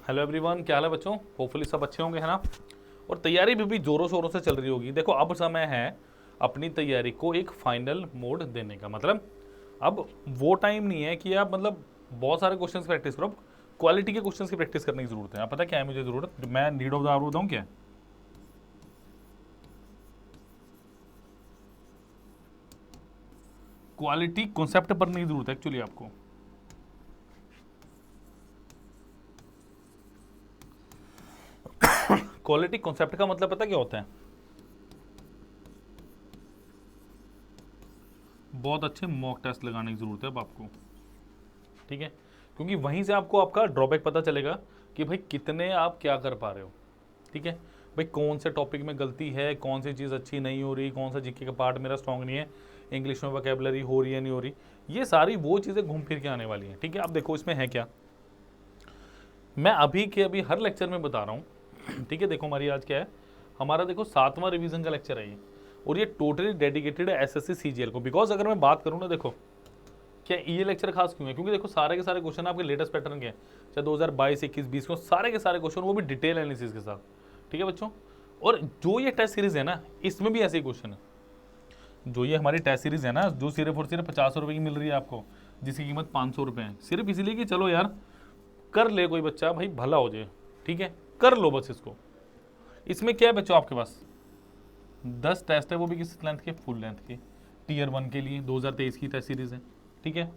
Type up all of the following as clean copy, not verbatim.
Hello everyone, क्या हाल है बच्चों। होपफुली सब अच्छे होंगे, है ना। और तैयारी भी जोरों शोरों से चल रही होगी। देखो अब समय है अपनी तैयारी को एक फाइनल मोड देने का। मतलब अब वो टाइम नहीं है कि आप मतलब बहुत सारे क्वेश्चंस की प्रैक्टिस करो। क्वालिटी के क्वेश्चंस की प्रैक्टिस करने की जरूरत है। आप पता क्या है मुझे जरूरत, मैं नीड ऑफ द आवर बताऊँ क्या। क्वालिटी कॉन्सेप्ट पढ़ने की जरूरत है एक्चुअली आपको। क्वालिटी कॉन्सेप्ट का मतलब पता क्या होता है, बहुत अच्छे मॉक टेस्ट लगाने की जरूरत है अब आपको, ठीक है। क्योंकि वहीं से आपको आपका ड्रॉबैक पता चलेगा कि भाई कितने आप क्या कर पा रहे हो, ठीक है। भाई कौन से टॉपिक में गलती है, कौन सी चीज़ अच्छी नहीं हो रही, कौन सा जीके का पार्ट मेरा स्ट्रांग नहीं है, इंग्लिश में वोकैबुलरी हो रही है नहीं हो रही, ये सारी वो चीज़ें घूम फिर के आने वाली हैं, ठीक है। अब देखो इसमें है क्या, मैं अभी के अभी हर लेक्चर में बता रहा हूँ, ठीक है। देखो हमारी आज क्या है, हमारा देखो 7वां रिवीजन का लेक्चर है ये, और ये टोटली डेडिकेटेड है एसएससी सीजीएल को। बिकॉज अगर मैं बात करूँ ना, देखो क्या ये लेक्चर खास क्यों है, क्योंकि देखो सारे के सारे क्वेश्चन आपके लेटेस्ट पैटर्न के हैं, चाहे 2022, 21, 20 को सारे के सारे क्वेश्चन, वो भी डिटेल एनालिसिस के साथ, ठीक है बच्चों। और जो ये टेस्ट सीरीज है ना, इसमें भी ऐसे ही क्वेश्चन है। जो ये हमारी टेस्ट सीरीज है ना, जो सिर्फ और सिर्फ 50 रुपये की मिल रही है आपको, जिसकी कीमत 500 रुपये है, सिर्फ इसलिए कि चलो यार कर ले कोई बच्चा, भाई भला हो जाए, ठीक है, कर लो बस इसको। इसमें क्या है बच्चों, आपके पास 10 टेस्ट है, वो भी किस लेंथ के, फुल लेंथ के, टीयर 1 के लिए 2023 की टेस्ट सीरीज है, ठीक है।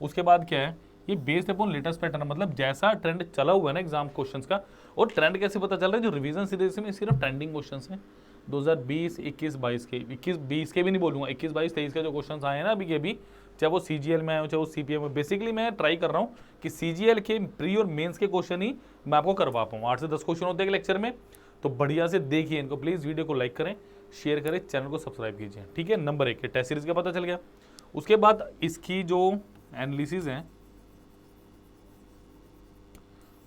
उसके बाद क्या है, ये बेस्ड अपॉन लेटेस्ट पैटर्न, मतलब जैसा ट्रेंड चला हुआ है ना एग्जाम क्वेश्चंस का। और ट्रेंड कैसे पता चल रहा है, जो रिवीजन सीरीज में सिर्फ ट्रेंडिंग क्वेश्चंस हैं 2020, 21, 22 के, 21, 20 के भी नहीं बोलूंगा, 21, 22, 23 के जो क्वेश्चंस आए हैं ना अभी के भी, चाहे वो सीजीएल में आए हो चाहे वो सीपीएम में। बेसिकली मैं ट्राई कर रहा हूँ कि सीजीएल के प्री और मेंस के क्वेश्चन ही मैं आपको करवा पाऊँ। 8 से 10 क्वेश्चन होते हैं लेक्चर में, तो बढ़िया से देखिए इनको प्लीज़। वीडियो को लाइक करें, शेयर करें, चैनल को सब्सक्राइब कीजिए, ठीक है। नंबर 1 के टेस्ट सीरीज का पता चल गया। उसके बाद इसकी जो एनालिसिस है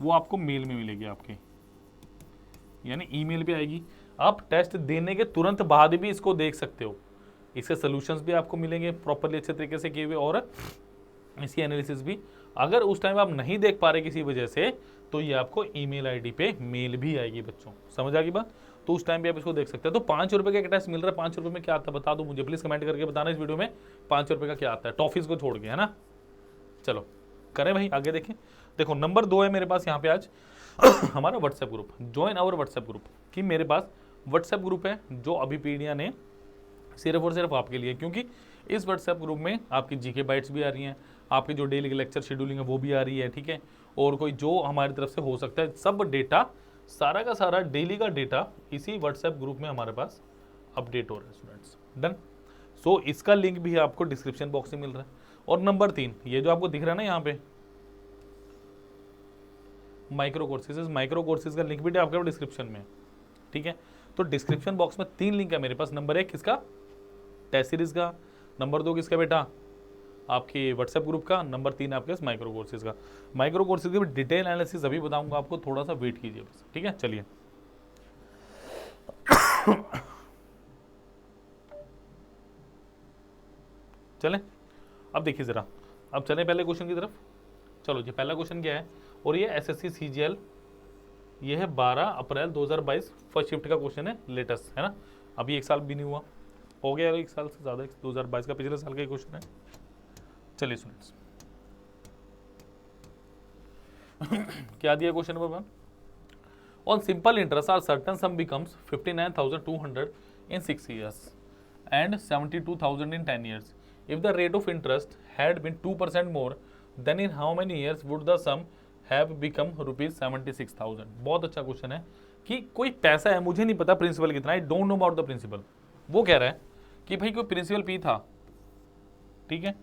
वो आपको मेल में मिलेगी आपके, यानी ईमेल पे आएगी। आप टेस्ट देने के तुरंत बाद भी इसको देख सकते हो, इसके सॉल्यूशंस भी आपको मिलेंगे प्रॉपरली अच्छे तरीके से किए हुए, और इसकी एनालिसिस भी। अगर उस टाइम आप नहीं देख पा रहे किसी वजह से, तो ये आपको ईमेल आईडी पे मेल भी आएगी बच्चों, समझ आ गई बात। तो उस टाइम पे आप इसको देख सकते हैं। तो 5 रुपये का टेस्ट मिल रहा है, 5 रुपये में क्या आता है बता दो मुझे प्लीज, कमेंट करके बताना इस वीडियो में 5 रुपये का क्या आता है, टॉफीज को छोड़ के, है ना। चलो करें भाई, आगे देखें। देखो नंबर 2 है मेरे पास यहाँ पे आज हमारा WhatsApp group, join our WhatsApp group. कि मेरे पास व्हाट्सएप ग्रुप है जो अभी पीडिया ने सिर्फ और सिर्फ आपके लिए, क्योंकि इस व्हाट्सएप ग्रुप में आपकी जीके बाइट्स भी आ रही हैं, आपकी जो डेली की लेक्चर शेड्यूलिंग है वो भी आ रही है, ठीक है। और कोई जो हमारी तरफ से हो सकता है, सब डेटा, सारा का सारा डेली का डेटा इसी व्हाट्सएप ग्रुप में हमारे पास अपडेट हो रहा है स्टूडेंट्स। डन। सो इसका लिंक भी आपको डिस्क्रिप्शन बॉक्स में मिल रहा है। और नंबर 3, ये जो आपको दिख रहा है ना यहाँ पे माइक्रो कोर्सेज, माइक्रो कोर्सेज का लिंक भी आपके डिस्क्रिप्शन में, ठीक है। तो डिस्क्रिप्शन बॉक्स में 3 लिंक है मेरे पास। नंबर 1 किसका, टेस्ट सीरीज का। नंबर 2 किसका बेटा, आपके व्हाट्सएप ग्रुप का। नंबर 3 आपके माइक्रो कोर्सेज का। माइक्रो कोर्सेज की डिटेल एनालिसिस अभी बताऊंगा आपको, थोड़ा सा वेट कीजिए बस, ठीक है। चलिए चलें, अब देखिए जरा, अब चलें पहले क्वेश्चन की तरफ। चलो जी, पहला क्वेश्चन क्या है, और ये एसएससी सीजीएल, ये है 12 अप्रैल 2022 फर्स्ट शिफ्ट का क्वेश्चन है, लेटेस्ट है ना। अभी 1 साल भी नहीं हुआ, हो गया 1 साल से ज़्यादा, 2022 का पिछले साल का क्वेश्चन है। चलिए स्टूडेंट्स क्या दिया question number 1, on simple interest a certain sum becomes 59,200 in 6 years and 72,000 in 10 years. If the rate of interest had been 2% more, then in how many years would the sum have become ₹76,000? बहुत अच्छा question है कि कोई पैसा है, मुझे नहीं पता प्रिंसिपल कितना, I don't know about the principal. वो कह रहा है कि भाई कोई प्रिंसिपल पी था, ठीक है,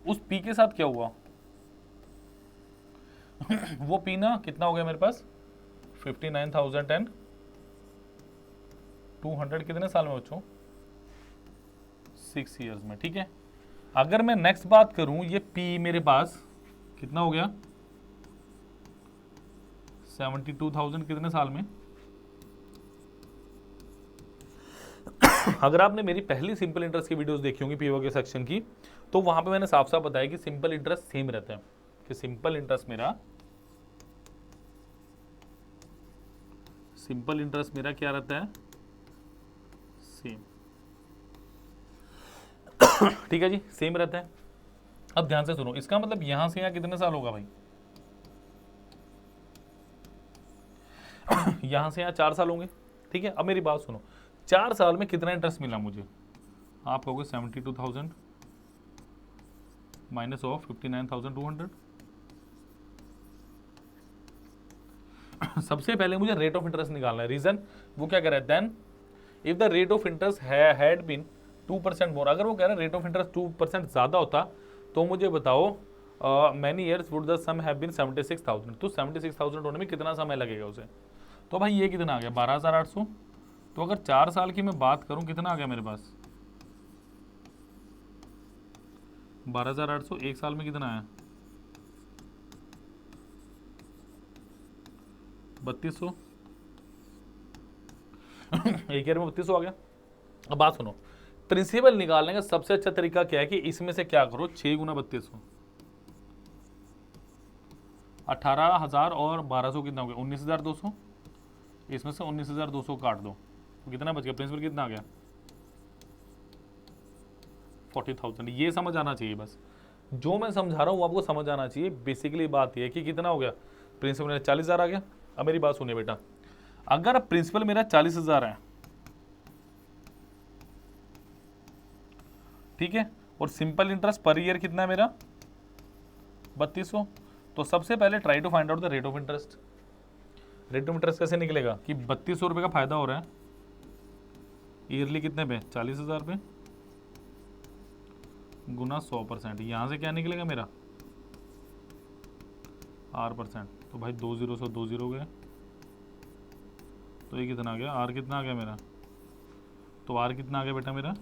उस पी के साथ क्या हुआ वो पी ना कितना हो गया मेरे पास 59,200 कितने साल में बच्चों, 6 ईयर्स में, ठीक है। अगर मैं नेक्स्ट बात करूं, ये पी मेरे पास कितना हो गया 72,000 कितने साल में। अगर आपने मेरी पहली सिंपल इंटरेस्ट की वीडियोस देखी होंगी पीओ के सेक्शन की, तो वहां पे मैंने साफ साफ बताया कि सिंपल इंटरेस्ट सेम रहता है, कि सिंपल इंटरेस्ट मेरा सिंपल इंटरेस्ट मेरा क्या रहता है, सेम। ठीक है जी, सेम रहता है। अब ध्यान से सुनो, इसका मतलब यहां से यहाँ कितने साल होगा भाई, यहां से यहाँ 4 साल होंगे। ठीक है, अब मेरी बात सुनो, 4 साल में कितना इंटरेस्ट मिला मुझे, आप कहोगे 72,000 माइनस ऑफ 59,200। सबसे पहले मुझे रेट ऑफ इंटरेस्ट निकालना है। रीजन वो क्या कह रहा है, then if the rate of interest had been 2% more, अगर वो कह रहा है रेट ऑफ इंटरेस्ट 2% ज्यादा होता तो मुझे बताओ many years would the sum have been 76,000, तो 76,000 होने में कितना समय लगेगा उसे। तो भाई ये कितना आ गया 12,800। तो अगर 4 साल की मैं बात करूं कितना आ गया मेरे पास 12,800, एक साल में कितना आया 3,200। एक ईयर में 3,200 आ गया। अब बात सुनो, प्रिंसिपल निकालने का सबसे अच्छा तरीका क्या है कि इसमें से क्या करो 6 गुना 3200, 18,000 और 1200 कितना हो गया 19,200। इसमें से 19,200 काट दो तो कितना बच गया, प्रिंसिपल कितना आ गया 40,000। ये समझ आना चाहिए, बस जो मैं समझा रहा हूँ वो आपको समझ आना चाहिए। बेसिकली बात ये है कि कितना हो गया, प्रिंसिपल मेरा 40,000 आ गया। अब मेरी बात सुनिए बेटा, अगर प्रिंसिपल मेरा 40,000 है, ठीक है, और सिंपल इंटरेस्ट पर ईयर कितना है मेरा 3,200, तो सबसे पहले try to find out the rate of interest. Rate of interest कैसे निकलेगा कि 3,200 रुपये का फायदा हो रहा है ईयरली कितने पे 40,000 पे गुना 100%, यहाँ से क्या निकलेगा मेरा R%। तो भाई 2 0 से 2 0 गए, तो ये कितना आ गया, R कितना आ गया मेरा, तो R कितना आ गया बेटा मेरा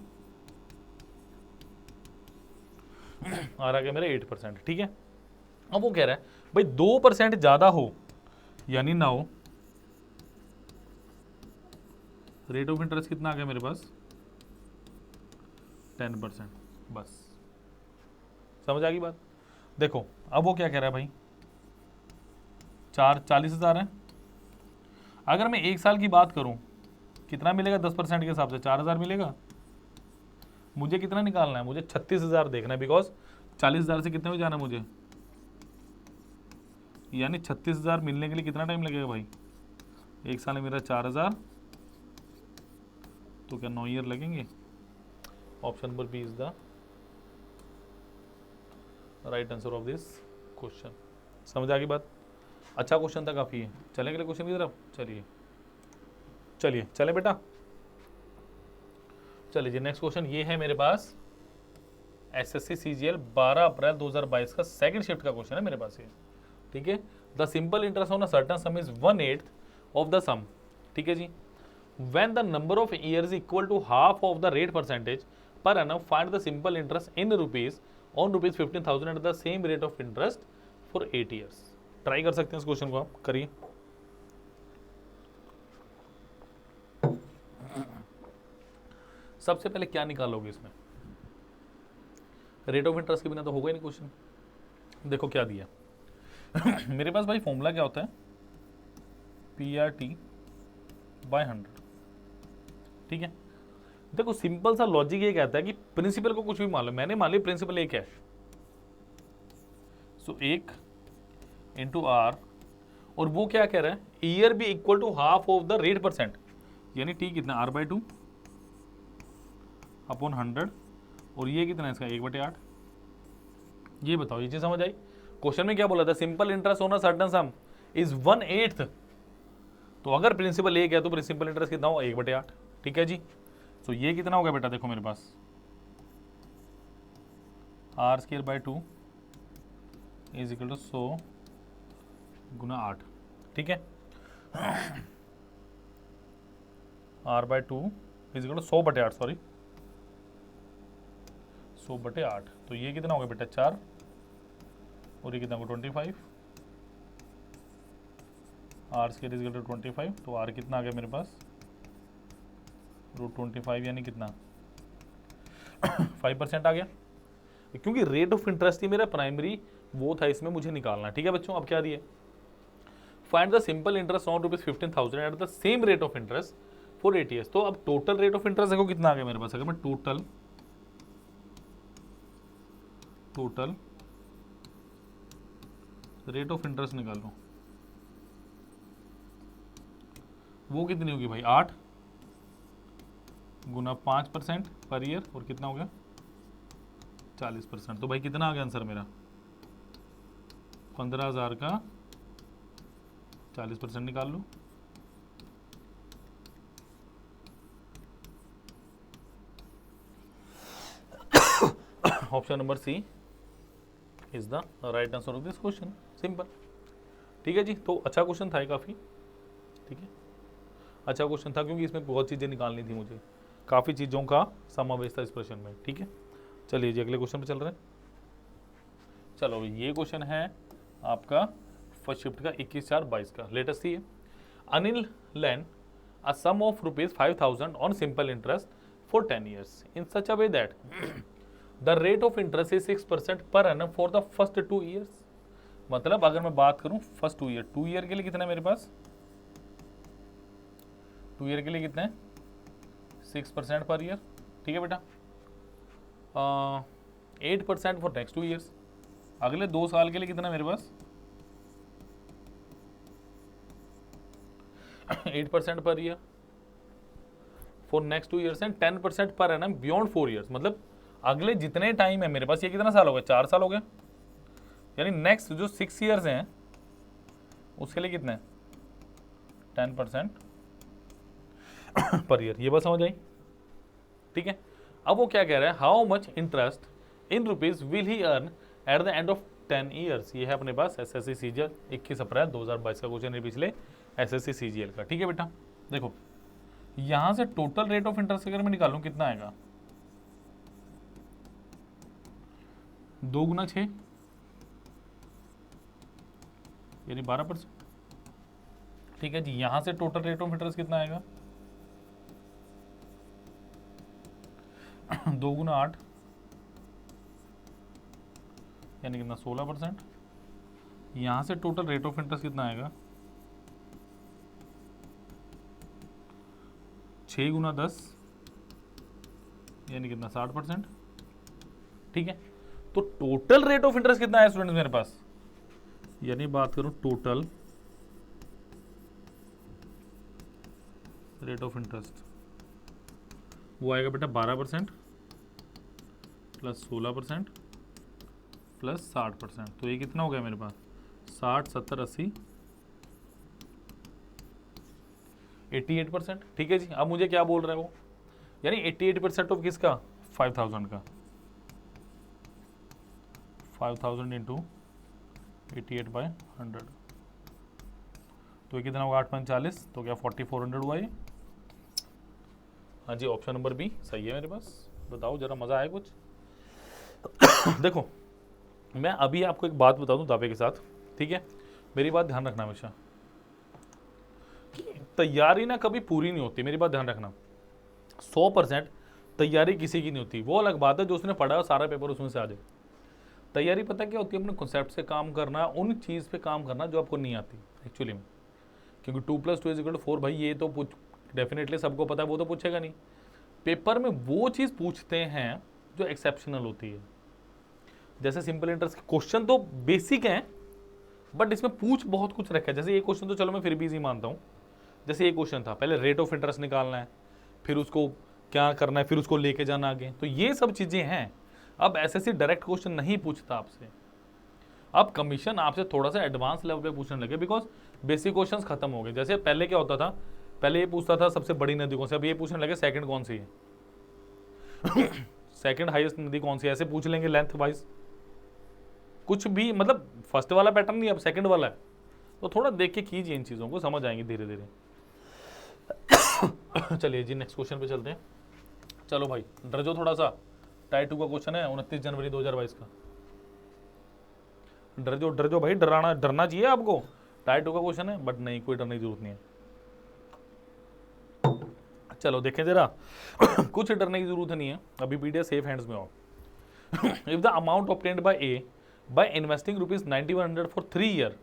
R आ गया मेरा 8%। ठीक है, अब वो कह रहा है भाई 2% ज़्यादा हो यानी ना हो, रेट ऑफ इंटरेस्ट कितना आ गया मेरे पास 10%। बस समझ आ गई बात। देखो अब वो क्या कह रहा है भाई 40,000 है, अगर मैं एक साल की बात करूं कितना मिलेगा 10% के हिसाब से 4,000 मिलेगा। मुझे कितना निकालना है, मुझे 36,000 देखना है, बिकॉज 40,000 से कितने में जाना है मुझे, यानी 36,000 मिलने के लिए कितना टाइम लगेगा भाई, एक साल में मेरा 4,000, तो क्या 9 ईयर लगेंगे। Option number B is the right answer of this question. समझ आ गई बात, अच्छा क्वेश्चन था काफ़ी है। चलें अगले क्वेश्चन की तरफ, चलिए चलिए चले बेटा, चलिए जी नेक्स्ट क्वेश्चन ये है मेरे पास एसएससी सीजीएल 12 अप्रैल 2022 का सेकंड शिफ्ट का क्वेश्चन है मेरे पास ये। ठीक है, the simple interest on a certain sum is 1/8 of the sum. ठीक है जी, when the number of years equal to half of the rate percentage per annum, find the simple interest in rupees on rupees 15,000 at the same rate of interest for 8 years। Try कर सकते हैं इस question को, आप करिए। सबसे पहले क्या निकालोगे इसमें, रेट ऑफ इंटरेस्ट के बिना तो होगा ही नहीं क्वेश्चन। देखो क्या दिया मेरे पास भाई फॉर्मूला क्या होता है PRT/100। ठीक है, देखो सिंपल सा लॉजिक ये कहता है कि प्रिंसिपल को कुछ भी मान लो, मैंने मान लिया प्रिंसिपल 1 है, सो 1 इंटू R, और वो क्या कह रहा है ईयर भी equal to half of the rate %, यानी T कितना R/2 अपॉन 100, और ये कितना है इसका 1/8। ये बताओ, ये चीज समझ आई। क्वेश्चन में क्या बोला था, simple interest on a certain sum is 1/8, तो अगर प्रिंसिपल 1 है तो प्रिंसिपल इंटरेस्ट कितना हो 1/8। ठीक है जी, तो ये कितना होगा बेटा, देखो मेरे पास R²/2 इज इक्वल टू 100 गुना 8। ठीक है, R/2 is equal to 100/8, sorry 100/8, तो ये कितना होगा बेटा 4, और ये कितना होगा 25, R² इज इक्वल टू 25, तो R कितना आ गया मेरे पास √25, यानी कितना 5% आ गया, क्योंकि रेट ऑफ इंटरेस्ट ही मेरा प्राइमरी वो था, इसमें मुझे निकालना। ठीक है बच्चों, अब क्या दिए find the simple interest on ₹15,000 at the same rate of interest for 8 years। तो अब टोटल रेट ऑफ इंटरेस्ट देखो कितना आ गया मेरे पास। अगर मैं टोटल रेट ऑफ इंटरेस्ट निकाल लूं, वो कितनी होगी भाई? 8 गुना 5% पर ईयर, और कितना हो गया? 40%। तो भाई कितना आ गया आंसर मेरा? 15,000 का 40% निकाल लो। Option number C is the right answer of this question. Simple. ठीक है जी। तो अच्छा क्वेश्चन था काफ़ी। ठीक है, अच्छा क्वेश्चन था क्योंकि इसमें बहुत चीज़ें निकालनी थी मुझे, काफ़ी चीज़ों का समावेश था इस प्रश्न में। ठीक है, चलिए जी अगले क्वेश्चन पे चल रहे हैं। चलो ये क्वेश्चन है आपका फर्स्ट शिफ्ट का 21/4/22 का। लेटेस्ट सी है, Anil lend a sum of ₹5,000 on simple interest for 10 years in such a way that the rate of interest is 6% per annum for the first 2 years। मतलब अगर मैं बात करूं फर्स्ट 2 year, 2 year के लिए कितना है मेरे पास? 2 year के लिए कितना है? 6% पर ईयर। ठीक है बेटा। 8% फॉर नेक्स्ट 2 years। अगले 2 साल के लिए कितना है मेरे पास? 8% per year for next 2 years and 10% per annum beyond 4 years। मतलब अगले जितने टाइम है मेरे पास, ये कितना साल हो गया? 4 साल हो गया। यानी नेक्स्ट जो 6 years हैं उसके लिए कितना है? 10% पर ईयर। ये बात समझ आई? ठीक है। अब वो क्या कह रहा है? How much interest in rupees will he earn at the end of 10 years। ये है अपने पास एसएससी सीजीएल 21 अप्रैल 2022 का क्वेश्चन है, पिछले एसएससी सीजीएल का। ठीक है बेटा, देखो यहां से टोटल रेट ऑफ इंटरेस्ट अगर मैं निकालूं कितना आएगा? 2 गुना 6 यानी 12%। ठीक है जी। यहां से टोटल रेट ऑफ इंटरेस्ट कितना आएगा? 2 गुना 8 यानी कितना? 16%। यहां से टोटल रेट ऑफ इंटरेस्ट कितना आएगा? 6 गुना 10 यानी कितना? 60%। ठीक है। तो टोटल रेट ऑफ इंटरेस्ट कितना है स्टूडेंट्स मेरे पास? यानी बात करूं टोटल रेट ऑफ इंटरेस्ट, वो आएगा बेटा 12% प्लस 16% प्लस 60%। तो ये कितना हो गया मेरे पास? 60, 70, 80, 88%। ठीक है जी। अब मुझे क्या बोल रहा है वो? यानी 88% ऑफ किसका? 5,000 का। 5,000 इंटू 88/100 तो ये कितना होगा? 8/40। तो क्या 4400 हुआ ये? हाँ जी, ऑप्शन नंबर बी सही है मेरे पास। बताओ जरा, मज़ा आया कुछ? देखो मैं अभी आपको एक बात बता दूं दावे के साथ। ठीक है, मेरी बात ध्यान रखना हमेशा। तैयारी ना कभी पूरी नहीं होती, मेरी बात ध्यान रखना। 100% तैयारी किसी की नहीं होती। वो अलग बात है जो उसने पढ़ा सारा पेपर उसमें से आ जाए। तैयारी पता क्या होती है? अपने कॉन्सेप्ट से काम करना, उन चीज़ पे काम करना जो आपको नहीं आती एक्चुअली में। क्योंकि 2 + 2 = 4 भाई, ये तो डेफिनेटली सबको पता है, वो तो पूछेगा नहीं। पेपर में वो चीज़ पूछते हैं जो एक्सेप्शनल होती है। जैसे सिंपल इंटरेस्ट के क्वेश्चन तो बेसिक हैं, बट इसमें पूछ बहुत कुछ रखा है। जैसे ये क्वेश्चन तो चलो मैं फिर भी इजी मानता हूँ। जैसे ये क्वेश्चन था, पहले रेट ऑफ इंटरेस्ट निकालना है, फिर उसको क्या करना है, फिर उसको लेके जाना आगे। तो ये सब चीज़ें हैं। अब एसएससी डायरेक्ट क्वेश्चन नहीं पूछता आपसे। अब कमीशन आपसे थोड़ा सा एडवांस लेवल पे पूछने लगे, बिकॉज बेसिक क्वेश्चंस खत्म हो गए। जैसे पहले क्या होता था? पहले ये पूछता था सबसे बड़ी नदी कौन सी, अब ये पूछने लगे सेकंड कौन सी है, सेकंड हाईएस्ट नदी कौन सी है, ऐसे पूछ लेंगे लेंथ वाइज। कुछ भी मतलब फर्स्ट वाला पैटर्न नहीं, अब सेकंड वाला है। तो थोड़ा देख के कीजिए, इन चीज़ों को समझ आएंगे धीरे धीरे। चलिए जी नेक्स्ट क्वेश्चन पे चलते हैं। चलो भाई डर जो थोड़ा सा, टाइप 2 का क्वेश्चन है 29 जनवरी 2022 का। डर जो भाई, डरना चाहिए आपको। टाइप 2 का क्वेश्चन है, बट नहीं, कोई डरने की जरूरत नहीं है। चलो देखें जरा। कुछ डरने की जरूरत नहीं है, अभी पीडीएफ सेफ हैंड्स में हो। If the amount obtained by A by investing ₹9100 for 3 years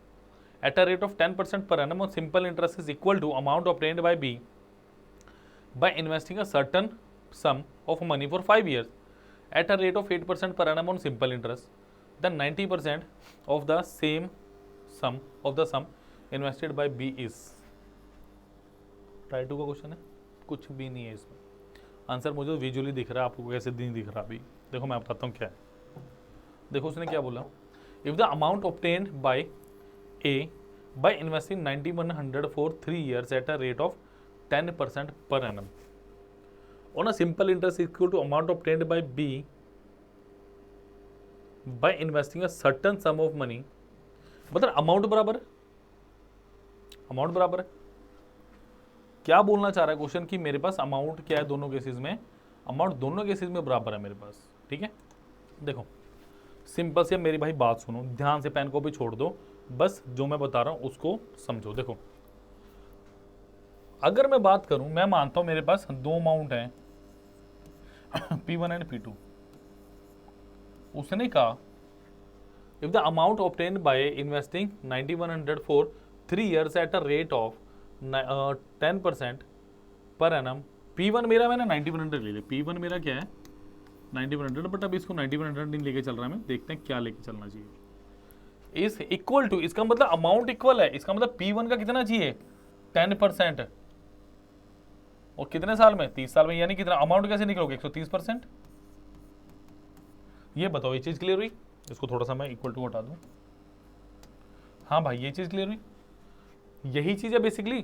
at a rate of 10% per annum on simple interest is equal to amount obtained by B by investing a certain sum of money for 5 years at a rate of 8% per annum on simple interest, then 90% of the sum invested by B is। Type 2 का question है, कुछ भी नहीं है इसमें। Answer मुझे visually दिख रहा है, आपको कैसे नहीं दिख रहा अभी? देखो मैं बताता हूँ क्या है। देखो उसने क्या बोला, if the amount obtained by A by investing 9100 for 3 years at a rate of 10% per annum on a simple interest equal to amount obtained by B by investing a certain sum of money। मतलब amount बराबर है, क्या बोलना चाह रहा है question कि मेरे पास अमाउंट क्या है दोनों केसेस में, अमाउंट दोनों केसेस में बराबर है मेरे पास। ठीक है, देखो सिंपल से मेरी भाई बात सुनो, ध्यान से पेन को भी छोड़ दो, बस जो मैं बता रहा हूं उसको समझो। देखो अगर मैं बात करूं, मैं मानता हूं मेरे पास दो अमाउंट हैं P1 एंड P2। उसने कहा if the amount obtained by investing 9100 for 3 years at a rate of 10% per annum. P1 मेरा, मैंने 9100 ले लिया, P1 मेरा क्या है 9100, बट अब इसको 9100 नहीं लेके चल रहा मैं, देखते हैं क्या लेके चलना चाहिए। इज इक्वल टू, इसका मतलब अमाउंट इक्वल है, इसका मतलब P1 का कितना चाहिए 10%, और कितने साल में 30 साल में, यानी कितना अमाउंट कैसे निकलोगे 130%। ये बताओ ये चीज क्लियर हुई? इसको थोड़ा सा मैं इक्वल टू हटा दूं। हाँ भाई ये चीज क्लियर हुई? यही चीज है बेसिकली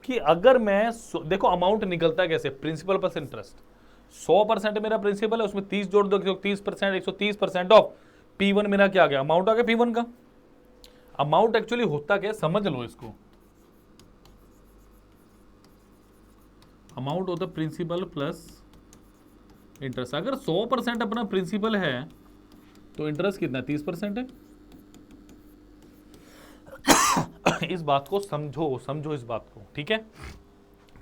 कि अगर मैं देखो अमाउंट निकलता है कैसे, प्रिंसिपल प्लस इंटरेस्ट। 100% मेरा प्रिंसिपल है, उसमें 30 जोड़ दो 130%, 130% ऑफ P1 मेरा क्या आ गया, अमाउंट आ गया P1 का। अमाउंट एक्चुअली होता क्या, समझ लो इसको, अमाउंट होता प्रिंसिपल प्लस इंटरेस्ट। अगर 100% अपना प्रिंसिपल है तो इंटरेस्ट कितना 30% है। इस बात को समझो इस बात को, ठीक है।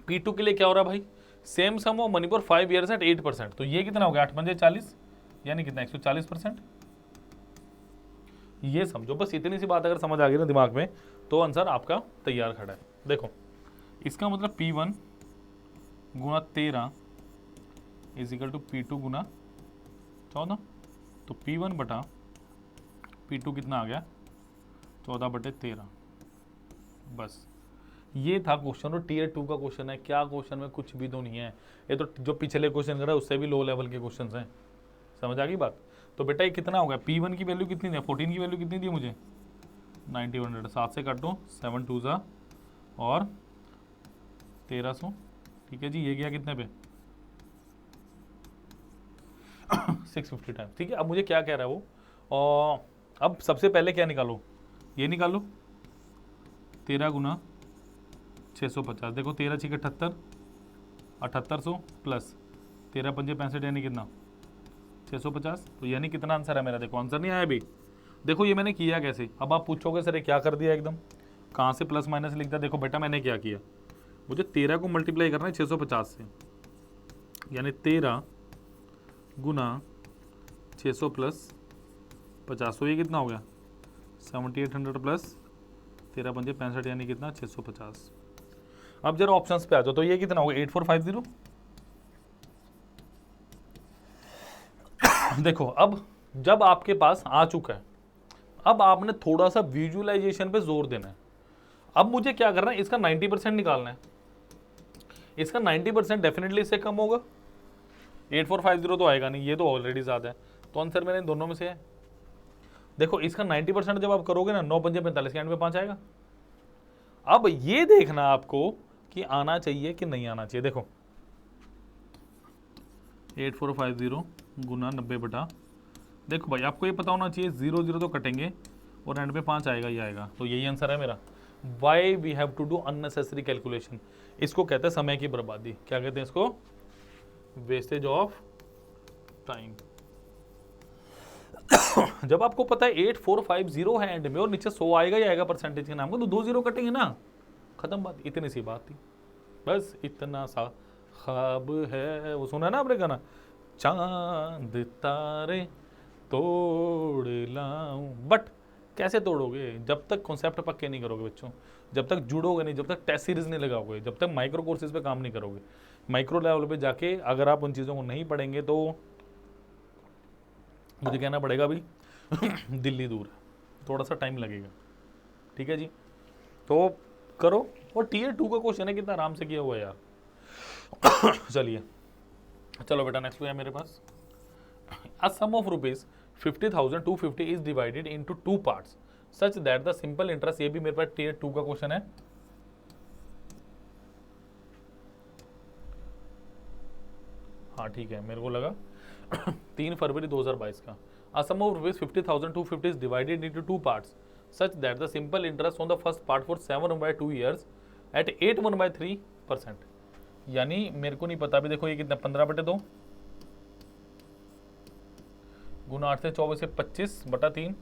P2 के लिए क्या हो रहा है भाई, same sum of money for 5 years at 8%, तो ये कितना हो गया 8 पंजे 40, यानी कितना 140%। ये समझो, बस इतनी सी बात अगर समझ आ गई ना दिमाग में तो आंसर आपका तैयार खड़ा है। देखो इसका मतलब P1 गुना 13 इज इक्वल टू P2 गुना 14, तो P1 बटा P2 कितना आ गया 14/13। बस ये था क्वेश्चन, और टीयर 2 का क्वेश्चन है। क्या क्वेश्चन में कुछ भी तो नहीं है, ये तो जो पिछले क्वेश्चन कर रहा है उससे भी लो लेवल के क्वेश्चन हैं। समझ आ गई बात? तो बेटा ये कितना होगा, P1 की वैल्यू कितनी थी, 14 की वैल्यू कितनी थी मुझे 9100, 7 से काटो 7 2 ज़ा और 1300, ठीक है जी। ये गया कितने पे 650 टाइम, ठीक है। अब मुझे क्या कह रहा है वो, और अब सबसे पहले क्या निकालो, ये निकालो 13 गुना 650। देखो 13 6 78, 7800 प्लस 13 पंजे 65, यानी कितना 650। तो यानी कितना आंसर है मेरा, देखो आंसर नहीं आया अभी। देखो ये मैंने किया कैसे, अब आप पूछोगे सर ये क्या कर दिया एकदम, कहाँ से प्लस माइनस लिखता। देखो बेटा मैंने क्या किया, मुझे 13 को मल्टीप्लाई करना है 650 से, यानी 13 गुना 600 प्लस 50, तो ये कितना हो गया 7800 प्लस 13 पंजे 65, यानी कितना 650। अब जरा ऑप्शंस पे आ जाओ, तो ये कितना होगा 8450। देखो अब जब आपके पास आ चुका है, अब आपने थोड़ा सा विजुअलाइजेशन पे जोर देना है। अब मुझे क्या करना है, इसका 90% निकालना है। इसका 90% डेफिनेटली इससे कम होगा, 8450 तो आएगा नहीं, ये तो ऑलरेडी ज़्यादा है, तो आंसर मेरे दोनों में से है। देखो इसका 90% जब आप करोगे ना 9 पंजे 45 के एंड में 5 आएगा। अब ये देखना आपको कि आना चाहिए कि नहीं आना चाहिए। देखो 8450 गुना 90 बटा, देखो भाई आपको ये पता होना चाहिए 0 0 तो कटेंगे और एंड पे 5 आएगा, ये आएगा, तो यही आंसर है मेरा। Why we have to do unnecessary calculation, इसको कहते हैं समय की बर्बादी। क्या कहते हैं इसको, वेस्टेज ऑफ टाइम। जब आपको पता है 8450 है एंड में और नीचे 100 आएगा ही आएगा परसेंटेज के नाम को, तो 2 0 कटेंगे ना, खत्म बात। इतनी सी बात थी, बस इतना सा ख्वाब है, वो सुना ना आपने गाना, चांद तारे तोड़ लाऊं, बट कैसे तोड़ोगे? जब तक कॉन्सेप्ट पक्के नहीं करोगे बच्चों, जब तक जुड़ोगे नहीं, जब तक टेस्ट सीरीज नहीं लगाओगे, जब तक माइक्रो कोर्सेज पे काम नहीं करोगे, माइक्रो लेवल पे जाके अगर आप उन चीज़ों को नहीं पढ़ेंगे तो मुझे कहना पड़ेगा अभी दिल्ली दूर है, थोड़ा सा टाइम लगेगा। ठीक है जी, तो करो। और टीयर 2 का क्वेश्चन है, कितना आराम से किया हुआ है यार। चलिए चलो बेटा नेक्स्ट है मेरे पास। A sum of rupees 50,250 is divided into 2 parts such that the simple interest, ये भी मेरे पास टीयर 2 का क्वेश्चन है। हाँ ठीक है, मेरे को लगा 3 फरवरी 2022 का। A sum of rupees 50,250 is divided into 2 parts such that the simple interest on the first part for 7/2 years at 8.13%। यानी मेरे को नहीं पता, अभी देखो ये कितना 15/2 गुना 8 से 24 से 25/3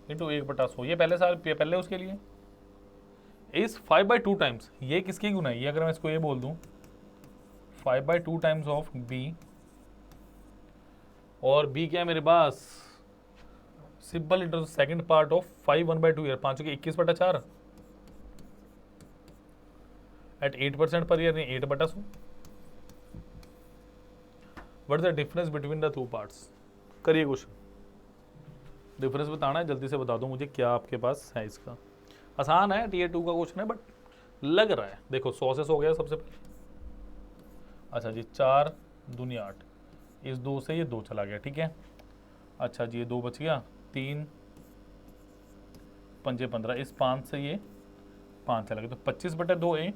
इंटू 1/100। ये पहले साल पहले उसके लिए इस 5/2 टाइम्स, ये किसकी गुना है? ये अगर मैं इसको ये बोल दूं 5/2 टाइम्स ऑफ बी, और बी क्या है मेरे पास? Simple interest second part of 5/1/2 year, 5 के 21/4 एट 8% पर ईयर, नहीं 8/100। What is the difference between the 2 parts? करिए क्वेश्चन, डिफरेंस बताना है, जल्दी से बता दो मुझे क्या आपके पास है इसका। आसान है, टीयर 2 का क्वेश्चन है, बट लग रहा है। देखो 100 से 100 हो गया सबसे पहले। अच्छा जी, 4 दूनी 8, इस 2 से ये 2 चला गया, ठीक है। अच्छा जी, ये 2 बच गया, 3 5 15, इस 5 से ये 5 चला गया, तो 25/2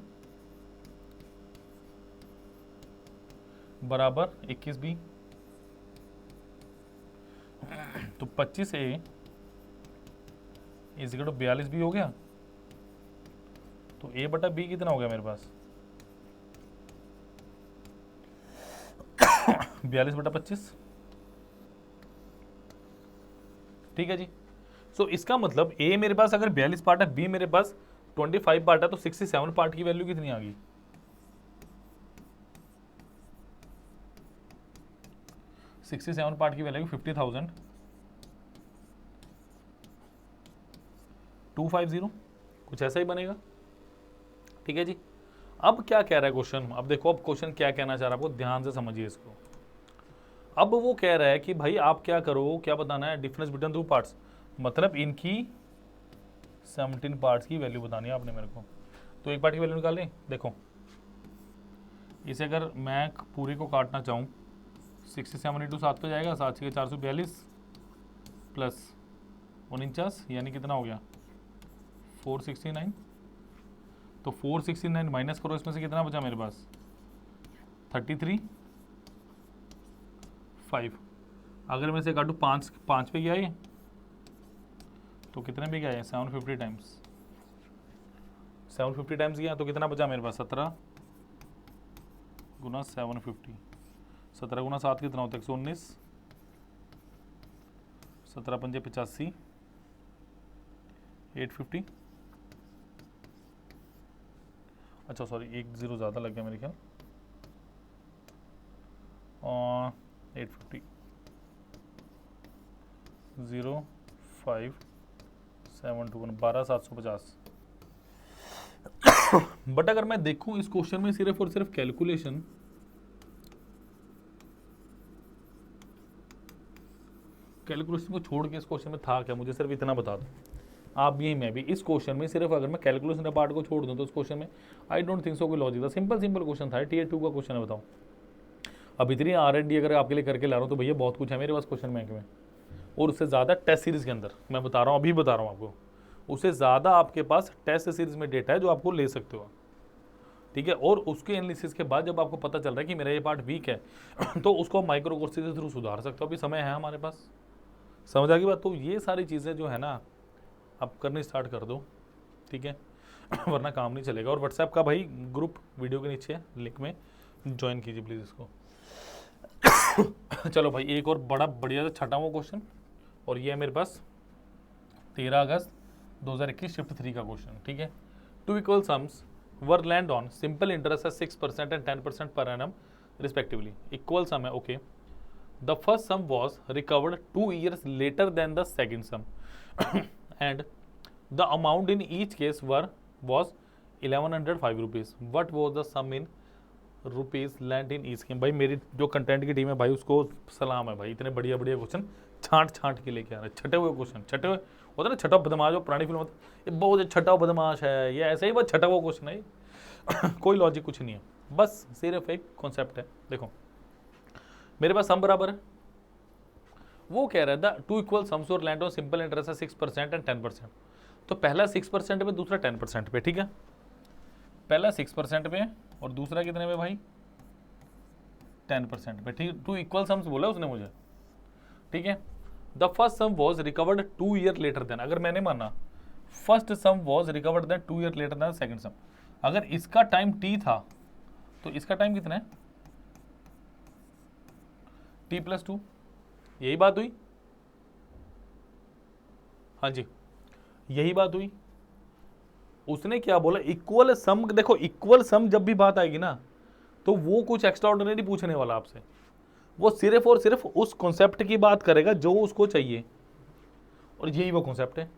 बराबर 21B। तो 25A is equal to 42B हो गया। तो A/B कितना हो गया मेरे पास? 42/25। ठीक है जी। सो इसका मतलब A मेरे पास अगर 42 पार्ट है, B मेरे पास 25 पार्ट है, तो 67 पार्ट की वैल्यू कितनी आ गई? 67 पार्ट की वैल्यू 50,250, कुछ ऐसा ही बनेगा। ठीक है जी। अब क्या कह रहा है क्वेश्चन? अब देखो, अब क्वेश्चन क्या कहना चाह रहा है, आपको ध्यान से समझिए इसको। अब वो कह रहा है कि भाई आप क्या करो, क्या बताना है? डिफरेंस बिटवीन 2 पार्ट्स, मतलब इनकी 17 पार्ट्स की वैल्यू बतानी है आपने मेरे को। तो एक पार्ट की वैल्यू निकाल लें। देखो इसे अगर मैं पूरी को काटना चाहूँ, 67 इंटू 7 पे जाएगा, 7 6 442 प्लस 49, यानी कितना हो गया? 469। तो 469 माइनस करो, इसमें से कितना बचा मेरे पास? 33 5। अगर मैं इसे काटूँ 5 पे गया ये, तो कितने पे गया है? 750 टाइम्स, 750 टाइम्स गया, तो कितना बचा मेरे पास? 17 गुना 750, 17 गुना 7 कितना होता है? 119, 17 पंजे 85, 850। अच्छा सॉरी, 1 0 ज़्यादा लग गया मेरे ख्याल, और 850 0 5 7 2 1 12,750। बट अगर मैं देखूं इस क्वेश्चन में सिर्फ और सिर्फ कैलकुलेशन, को छोड़ के इस क्वेश्चन में था क्या, मुझे सिर्फ इतना बता दो आप भी, मैं भी। इस क्वेश्चन में सिर्फ अगर मैं कैलकुलेशन पार्ट को छोड़ दूं तो इस क्वेश्चन में आई डोंट थिंक सो कोई लॉजिक था। सिंपल क्वेश्चन था, टीयर 2 का क्वेश्चन है, बताओ। अब इतनी R&D अगर आपके लिए करके ला रहा हूँ तो भैया बहुत कुछ है मेरे पास क्वेश्चन बैंक में, और उससे ज़्यादा टेस्ट सीरीज़ के अंदर मैं बता रहा हूँ, अभी बता रहा हूँ आपको, उससे ज़्यादा आपके पास टेस्ट सीरीज़ में डेटा है जो आपको ले सकते हो। ठीक है, और उसके एनालिसिस के बाद जब आपको पता चल रहा है कि मेरा ये पार्ट वीक है तो उसको माइक्रो कोर्सेज के थ्रू सुधार सकते हो। अभी समय है हमारे पास, समझ आ गई बात? तो ये सारी चीज़ें जो है ना, आप करनी स्टार्ट कर दो, ठीक है, वरना काम नहीं चलेगा। और व्हाट्सएप का भाई ग्रुप वीडियो के नीचे लिंक में ज्वाइन कीजिए प्लीज़ इसको। चलो भाई, एक और बड़ा बढ़िया छठा हुआ क्वेश्चन, और ये है मेरे पास 13 अगस्त 2021 शिफ्ट 3 का क्वेश्चन। ठीक है, 2 equal sums were land on simple interest है 6% and 10% per annum respectively. Equal sum है, okay. The first sum was recovered 2 years later than the second sum and the amount in each case was 1105 rupees. What was the sum in rupees land in scheme? भाई मेरी जो content की team है भाई उसको सलाम है भाई, इतने बढ़िया बढ़िया क्वेश्चन छांट के लेके आ रहे हैं, छठे हुए क्वेश्चन, छठे हुए होता है ना, छठा बदमाश, जो पुरानी फिल्म होती है, ये बहुत छठा बदमाश है, ये ऐसे ही बस छठा हुआ क्वेश्चन है कोई लॉजिक कुछ नहीं है, बस सिर्फ एक कॉन्सेप्ट है। देखो मेरे पास सम बराबर है, वो कह रहा है द टू इक्वल सम्स और लैंड ऑन सिंपल इंटरेस्ट है 6% एंड 10%। तो पहला 6% पे, दूसरा 10% पे, ठीक है, पहला 6% पे और दूसरा कितने पे भाई 10% पे, ठीक। टू इक्वल सम्स बोला उसने मुझे, ठीक है। The first sum was recovered 2 year later then, अगर मैंने माना first sum was recovered then 2 year later then second sum, अगर इसका टाइम t था तो इसका टाइम कितना है t+2, यही बात हुई, हाँ जी यही बात हुई। उसने क्या बोला, इक्वल सम, देखो इक्वल सम जब भी बात आएगी ना तो वो कुछ एक्स्ट्राऑर्डिनरी पूछने वाला आपसे, वो सिर्फ और सिर्फ उस कॉन्सेप्ट की बात करेगा जो उसको चाहिए, और यही वो कॉन्सेप्ट है,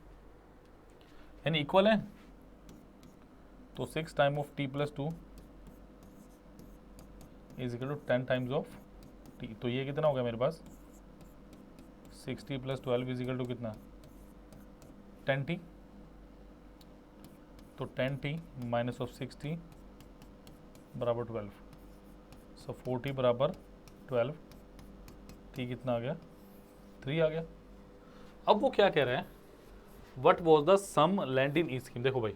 यानी इक्वल है तो 6 time of t+2 is equal to 10 times of t। तो ये कितना हो गया मेरे पास 6t + 12 इज इक्वल टू कितना 10t, तो 10t माइनस ऑफ 6t बराबर 12, सो 4t बराबर 12, t कितना आ गया 3 आ गया। अब वो क्या कह रहे हैं, what was the sum lent in scheme. देखो भाई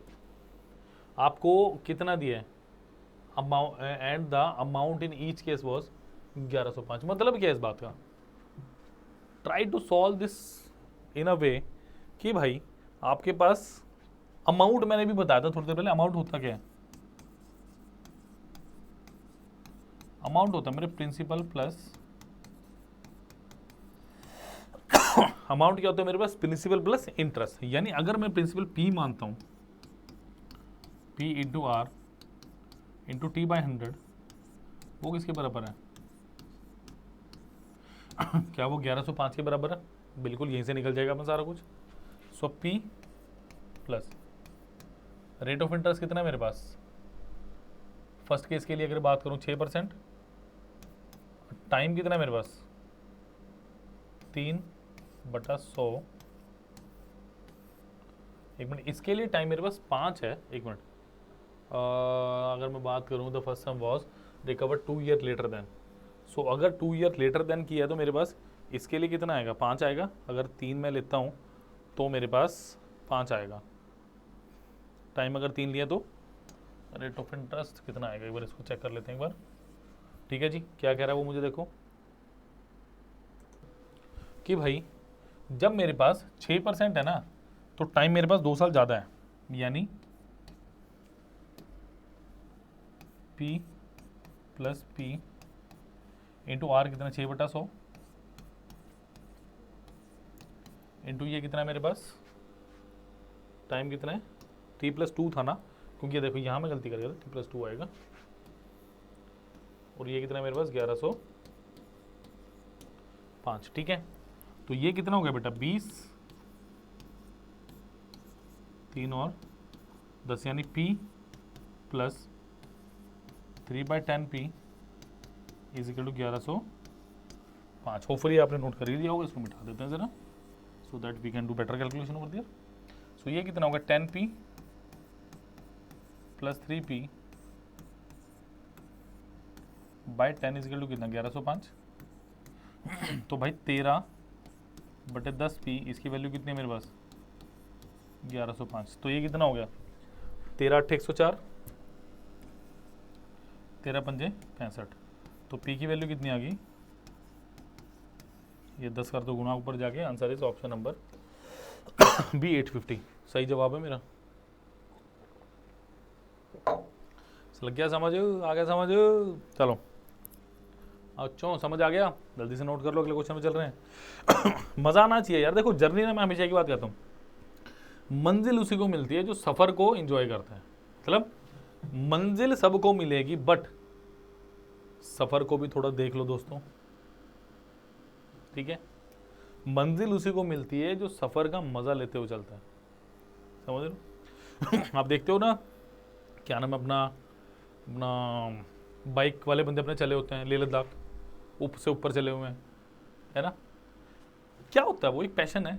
आपको कितना दिया है amount, and the amount in each case was 1105। मतलब क्या है इस बात का, try to solve this in a way कि भाई आपके पास अमाउंट, मैंने भी बताया था थोड़ी देर पहले, अमाउंट होता क्या है, अमाउंट होता है मेरे प्रिंसिपल प्लस अमाउंट क्या होता है मेरे पास प्रिंसिपल प्लस इंटरेस्ट। यानी अगर मैं प्रिंसिपल P मानता हूं, P into are into T/100, वो किसके बराबर है क्या वो 1105 के बराबर है? बिल्कुल, यहीं से निकल जाएगा अपना सारा कुछ। सो P plus rate of interest कितना है मेरे पास, फर्स्ट केस के लिए अगर बात करूं 6%, टाइम कितना है मेरे पास 3/100, एक मिनट, इसके लिए टाइम मेरे पास 5 है, एक मिनट, अगर मैं बात करूं the first sum was recovered 2 year later then, so अगर 2 year लेटर देन किया तो मेरे पास इसके लिए कितना आएगा 5 आएगा, अगर 3 मैं लेता हूं तो मेरे पास 5 आएगा, टाइम अगर 3 लिया तो रेट ऑफ इंटरेस्ट कितना आएगा, एक बार इसको चेक कर लेते हैं एक बार। ठीक है जी, क्या कह रहा है वो मुझे देखो कि भाई जब मेरे पास 6% है ना तो टाइम मेरे पास 2 साल ज़्यादा है, यानी P plus P into R कितना 6/100 इंटू ये कितना है मेरे पास टाइम कितना है T+2 था ना, क्योंकि देखो यहाँ मैं गलती कर गया था, T+2 आएगा, और ये कितना है मेरे पास 1105, ठीक है। तो ये कितना हो गया बेटा 20, 3 और 10, यानी P plus 3/10P is equal to 1105। Hopefully आपने नोट कर ही दिया होगा, इसको मिटा देते हैं ज़रा, so that we can do better calculation over there. So ये कितना होगा 10P plus 3P by 10 is equal to कितना 1105। तो भाई 13/10P, इसकी वैल्यू कितनी है मेरे पास 1105। तो ये कितना हो गया 13×8 104, 13×5 65। तो P की वैल्यू कितनी आ गई, ये 10 कर दो गुना ऊपर जाके, answer is option number B 850 सही जवाब है मेरा। लग गया समझ, आ गया समझ, चलो अच्छा समझ आ गया, जल्दी से नोट कर लो, अगले क्वेश्चन में चल रहे हैं। मज़ा आना चाहिए यार, देखो जर्नी ना, मैं हमेशा की बात कहता हूँ, मंजिल उसी को मिलती है जो सफ़र को एंजॉय करता है। मतलब मंजिल सबको मिलेगी बट सफ़र को भी थोड़ा देख लो दोस्तों, ठीक है, मंजिल उसी को मिलती है जो सफ़र का मज़ा लेते हुए चलता है, समझ रहे हो? आप देखते हो ना, क्या नाम है अपना अपना बाइक वाले बंदे अपने चले होते हैं लेह लद्दाख, से ऊपर चले हुए हैं, है ना? क्या होता है, वो एक पैशन है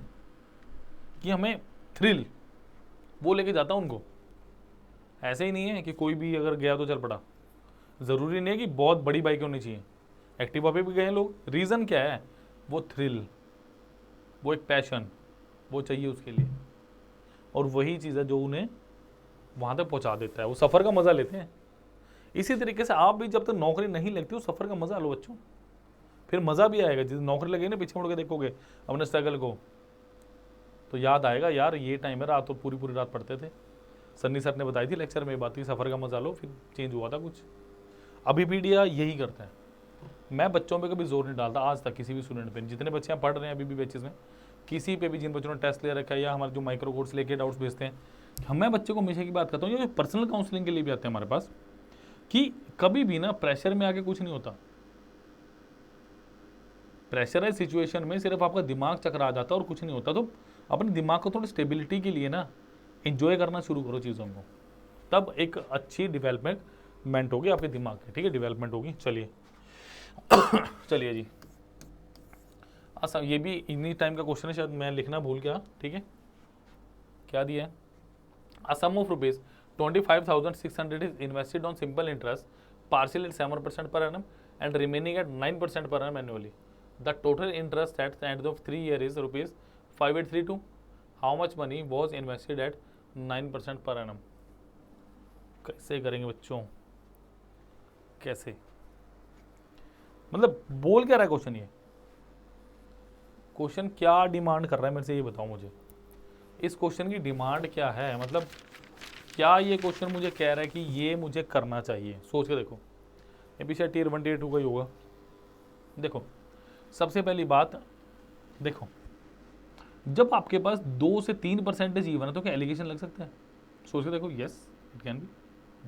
कि हमें थ्रिल वो लेके जाता है उनको। ऐसे ही नहीं है कि कोई भी अगर गया तो चल पड़ा, ज़रूरी नहीं है कि बहुत बड़ी बाइक होनी चाहिए। एक्टिवा पे भी गए लोग, रीज़न क्या है? वो थ्रिल, वो एक पैशन, वो चाहिए उसके लिए, और वही चीज़ है जो उन्हें वहाँ तक पहुँचा देता है, वो सफ़र का मज़ा लेते हैं। इसी तरीके से आप भी जब तक नौकरी नहीं लगती उस सफ़र का मज़ा लो बच्चों, फिर मज़ा भी आएगा। जिस नौकरी लगेगी ना, पीछे मुड़ के देखोगे अपने स्ट्रगल को, तो याद आएगा यार ये टाइम है, रात तो पूरी पूरी रात पढ़ते थे। सन्नी सर ने बताई थी लेक्चर में ये बात की, सफ़र का मज़ा लो, फिर चेंज हुआ था कुछ। अभी पीडिया यही करता है। मैं बच्चों पे कभी जोर नहीं डालता आज तक, किसी भी स्टूडेंट पे, जितने बच्चे पढ़ रहे हैं अभी भी बैचेस में, किसी पे भी जिन बच्चों ने टेस्ट ले रखा है या हमारे जो माइक्रो कोर्स लेके डाउट्स भेजते हैं, मैं बच्चे को हमेशा की बात करता हूँ, ये पर्सनल काउंसलिंग के लिए भी आते हैं हमारे पास, कि कभी भी ना प्रेशर में आके कुछ नहीं होता। प्रेशराइज सिचुएशन में सिर्फ आपका दिमाग चकरा जाता है और कुछ नहीं होता। तो अपने दिमाग को थोड़ी स्टेबिलिटी के लिए ना एंजॉय करना शुरू करो चीज़ों को, तब एक अच्छी डेवलपमेंट होगी आपके दिमाग की, ठीक है, डेवलपमेंट होगी। चलिए चलिए जी, अच्छा ये भी इन्हीं टाइम का क्वेश्चन है, शायद मैं लिखना भूल गया, ठीक है, क्या दिया है? A sum of rupees 25,600 is invested on simple interest, partial at 7% per annum and remaining at 9% per annum annually. The total interest at the end of 3 years is rupees 5832. How much money was invested at 9% per annum? कैसे करेंगे बच्चों, कैसे, मतलब बोल क्या रहा है question? ये क्वेश्चन क्या डिमांड कर रहा है मेरे से, ये बताओ मुझे। इस क्वेश्चन की डिमांड क्या है, मतलब क्या ये क्वेश्चन मुझे कह रहा है कि ये मुझे करना चाहिए? सोच के देखो, ये पीछे टीयर 1 टीयर 2 का ही होगा। देखो सबसे पहली बात, देखो जब आपके पास 2 से 3% जीवन है तो क्या एलिगेशन लग सकता है? सोच के देखो, यस इट कैन बी,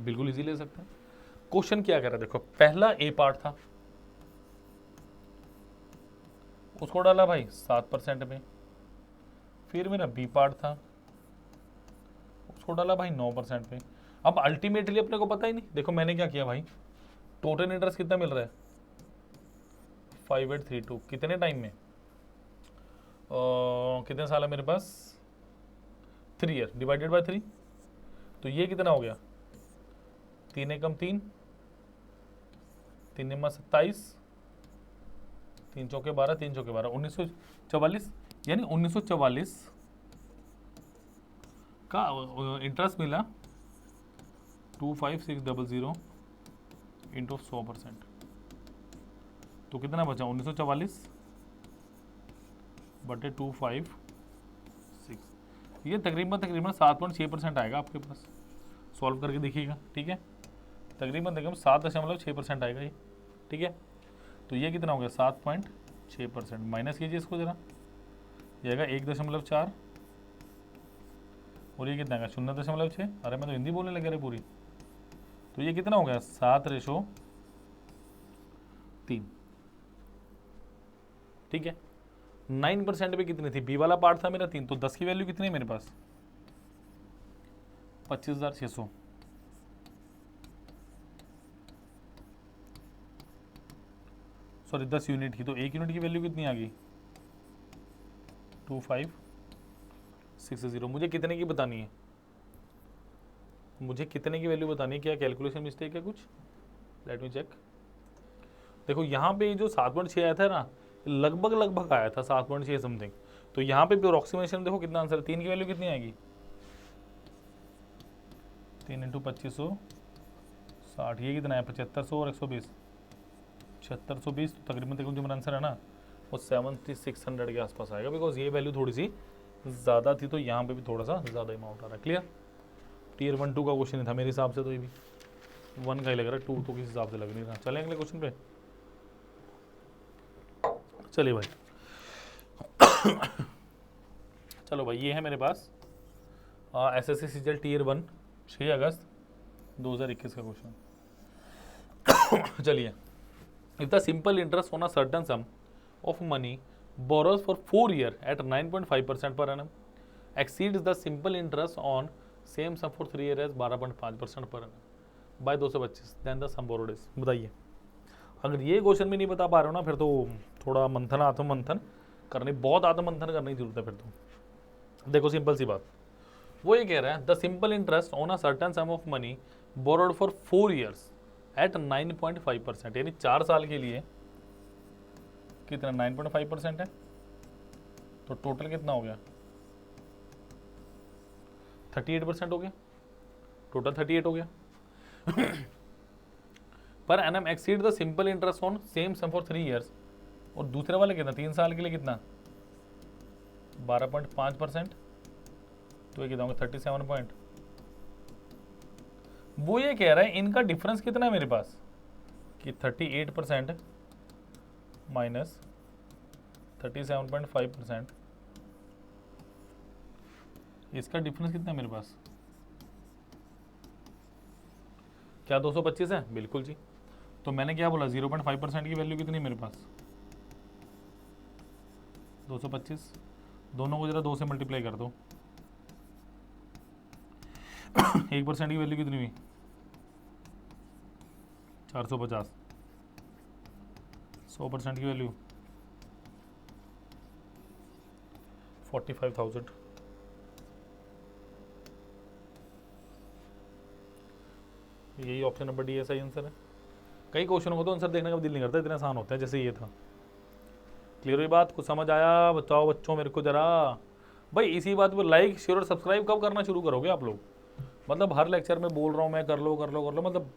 बिल्कुल इजी ले सकता है। क्वेश्चन क्या कर रहा है? देखो पहला ए पार्ट था, उसको डाला भाई 7% में, फिर मेरा बी पार्ट था, उसको डाला भाई 9% पे। अब अल्टीमेटली अपने को पता ही नहीं, देखो मैंने क्या किया भाई, टोटल इंटरेस्ट कितना मिल रहा है 5832, कितने टाइम में, कितने साल है मेरे पास, 3 ईयर, डिवाइडेड बाय 3, तो ये कितना हो गया, 3 एकम 3, 3 निम्मा 27, 3 चौके 12, 3 चौके 12, 1944, यानी 1944 का इंटरेस्ट मिला 25600 इंटू 100%, तो कितना बचा 1944 बटे 256, ये तकरीबन 7.6% आएगा आपके पास, सॉल्व करके देखिएगा, ठीक है, तकरीबन 7.6% आएगा ये, ठीक है। तो ये कितना हो गया 7.6%, माइनस कीजिए इसको जरा, ये आएगा 1.4, और ये कितना आएगा 0.6। अरे मैं तो हिंदी बोलने लगा रहे पूरी, तो ये कितना हो गया 7:3, ठीक है। 9% पे कितनी थी, बी वाला पार्ट था मेरा 3, तो 10 की वैल्यू कितनी है मेरे पास 25,600, सॉरी 10 यूनिट की, तो 1 यूनिट की वैल्यू कितनी आ गई 2560। मुझे कितने की बतानी है, मुझे कितने की वैल्यू बतानी है, क्या कैलकुलेशन मिस्टेक है कुछ, लेट मी चेक। देखो यहाँ पे जो 7.6 आया था ना, लगभग आया था 7.6 समथिंग, तो यहाँ पे अप्रोक्सीमेशन देखो कितना आंसर है, 3 की वैल्यू कितनी आएगी 3 × 2560, ये कितना है 7500 और 120, 7620, तो तकरीबन जो मेरा आंसर है ना वो 7600 के आसपास आएगा, बिकॉज ये वैल्यू थोड़ी सी ज़्यादा थी, तो यहाँ पे भी थोड़ा सा ज़्यादा अमाउंट आ रहा है। क्लियर, टीयर 1 2 का क्वेश्चन नहीं था मेरे हिसाब से, तो ये भी 1 का ही लग रहा है, 2 तो किस हिसाब से लग नहीं रहा। चलें अगले क्वेश्चन पे, चलिए भाई चलो भाई, ये है मेरे पास SSC सीजीएल टीयर 1 6 अगस्त 2021 का क्वेश्चन। चलिए, if the simple interest on a certain sum of money borrows for 4 years at 9.5% per annum exceeds the simple interest on same sum for 3 years 12.5% पर annum by 225 then the sum borrowed is। बताइए, अगर ये question भी नहीं बता पा रहे हो ना, फिर तो थोड़ा मंथन आत्ममंथन करनी, बहुत आत्ममंथन करने की जरूरत है फिर तो। देखो सिंपल सी बात, वो ये कह रहा है the simple interest on a certain sum of money borrowed for 4 years at 9.5%, यानी 4 साल के लिए कितना 9.5% है, तो टोटल कितना हो गया 38% हो गया, टोटल 38 हो गया। Per annum exceed the simple interest on same sum for 3 years, और दूसरे वाले कितना 3 साल के लिए कितना 12.5%, तो ये कितना होगा 37 पॉइंट। वो ये कह रहा है इनका डिफरेंस कितना है मेरे पास कि 38% माइनस 37.5%, इसका डिफरेंस कितना है मेरे पास, क्या 225 है? बिल्कुल जी। तो मैंने क्या बोला 0.5% की वैल्यू कितनी है मेरे पास 225, दोनों को जरा 2 से मल्टीप्लाई कर दो। 1% की वैल्यू कितनी हुई 450, 100% की वैल्यू 45,000। यही ऑप्शन नंबर डी सही आंसर है। कई क्वेश्चन को तो आंसर देखने का दिल नहीं करता, इतने आसान होते हैं जैसे ये था। क्लियर हुई बात, कुछ समझ आया? बताओ बच्चों मेरे को जरा। भाई इसी बात पर लाइक शेयर और सब्सक्राइब कब करना शुरू करोगे आप लोग? मतलब हर लेक्चर में बोल रहा हूँ मैं कर लो कर लो कर लो, मतलब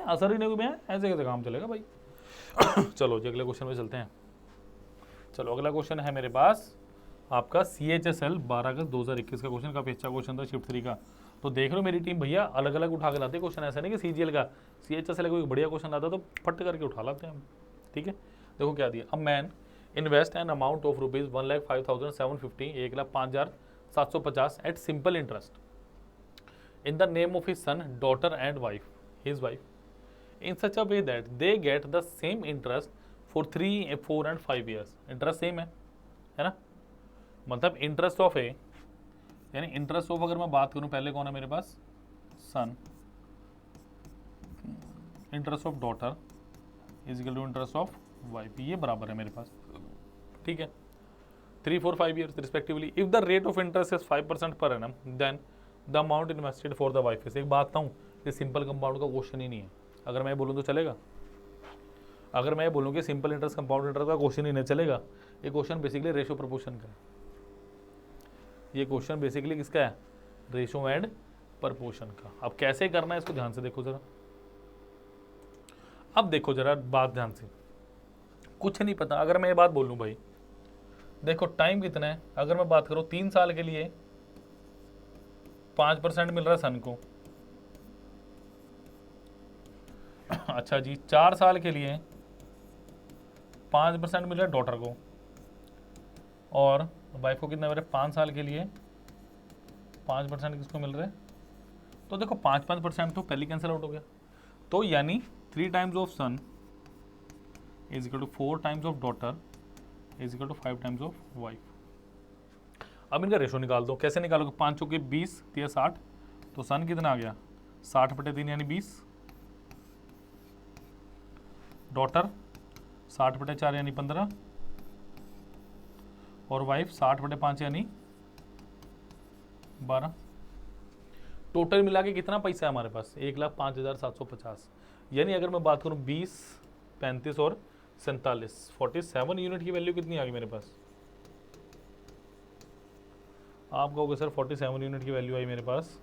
असर ही नहीं हुआ, ऐसे कैसे काम चलेगा भाई। चलो जी अगले क्वेश्चन पे चलते हैं। चलो अगला क्वेश्चन है मेरे पास आपका CHSL 12 अगस्त 2021 का क्वेश्चन, काफ़ी अच्छा क्वेश्चन था शिफ्ट 3 का। तो देख लो मेरी टीम भैया अलग अलग उठा के लाते क्वेश्चन, ऐसा नहीं कि CGL का CHSL कोई बढ़िया क्वेश्चन आता तो फट करके उठा लाते हैं हम, ठीक है। देखो क्या दिया, a man invest an amount of rupees 1,05,750 1,05,750 at simple interest in the name of his son, daughter and wife, his wife, in such a way that they get the same interest for 3, 4 and 5 years। Interest same है ना, मतलब interest of ए, यानी interest of अगर मैं बात करूं पहले कौन है मेरे पास son, interest of daughter is equal to interest of wife, ये बराबर है मेरे पास, ठीक है 3, 4, 5 years respectively. If the rate of interest is 5% per annum then the amount invested for the wife is. एक बात बताऊँ, ये सिंपल कंपाउंड का क्वेश्चन ही नहीं है। अगर मैं बोलूँ तो चलेगा, अगर मैं बोलूँ कि सिंपल इंटरेस्ट कंपाउंड इंटरेस्ट का क्वेश्चन ही नहीं चलेगा। ये क्वेश्चन बेसिकली रेशो प्रपोर्शन का है, ये क्वेश्चन बेसिकली किसका है रेशो एंड प्रपोर्शन का। अब कैसे करना है इसको ध्यान से देखो जरा, अब देखो जरा बात ध्यान से, कुछ नहीं पता अगर मैं ये बात बोलूँ भाई, देखो टाइम कितना है, अगर मैं बात करूँ 3 साल के लिए 5% मिल रहा है सन को, अच्छा जी 4 साल के लिए 5% मिल रहा है डॉटर को, और वाइफ को कितना मिल रहा है 5 साल के लिए 5% किसको मिल रहा है। तो देखो 5% तो पहले कैंसिल आउट हो गया, तो यानी 3 times of son is equal to 4 times of daughter is equal to 5 times of wife. अब इनका रेशो निकाल दो, कैसे निकालोगे 5 चौके 20 3 60, तो सन कितना आ गया 60/3 यानी 20, डॉटर 60/4 यानी 15, और वाइफ 60/5 यानी 12। टोटल मिला के कितना पैसा है हमारे पास 1,05,750, यानी अगर मैं बात करूं 20, 35 और 47, 47 यूनिट की वैल्यू कितनी आ गई मेरे पास। आप कहोगे सर 47 यूनिट की वैल्यू आई मेरे पास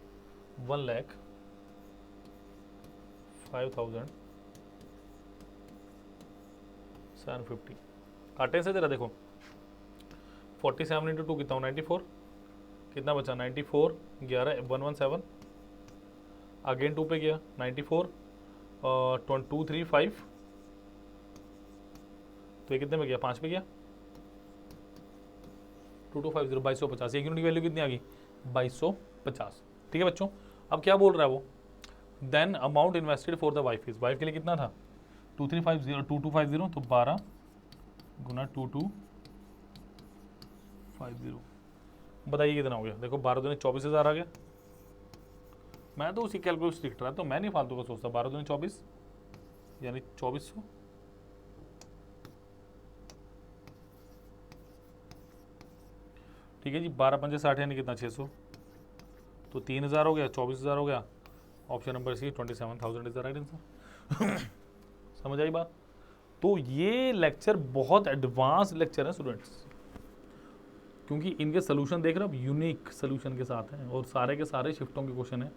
1,05,750। काटे से जरा देखो 47 इंटू 2 कितना हो 94, कितना बचा 94, 11 117, अगेन 2 पे गया 94 और 2 3 5, तो ये कितने में गया 5 पे गया 2250 2250, एक यूनिट की वैल्यू कितनी आ गई 2250। ठीक है बच्चों, अब क्या बोल रहा है वो, then amount invested for the wife is, wife के लिए कितना था 2350 2250, तो 12 गुना 2250, बताइए कितना हो गया। देखो 12 दूनी 24,000 आ गया। मैं तो उसी कैलकुलेट सीख रहा, तो मैं नहीं फालतू का सोचता। 12 दूनी 24 यानी 2400, ठीक है जी। 12 पंजे 60 यानी कितना 600, तो 3000 हो गया, 24,000 हो गया। Option number C 27,000 is the right answer. समझ आई बात। तो ये लेक्चर बहुत एडवांस लेक्चर है स्टूडेंट्स, क्योंकि इनके सोल्यूशन देख रहे हो, यूनिक सोल्यूशन के साथ हैं और सारे के सारे शिफ्टों के क्वेश्चन है।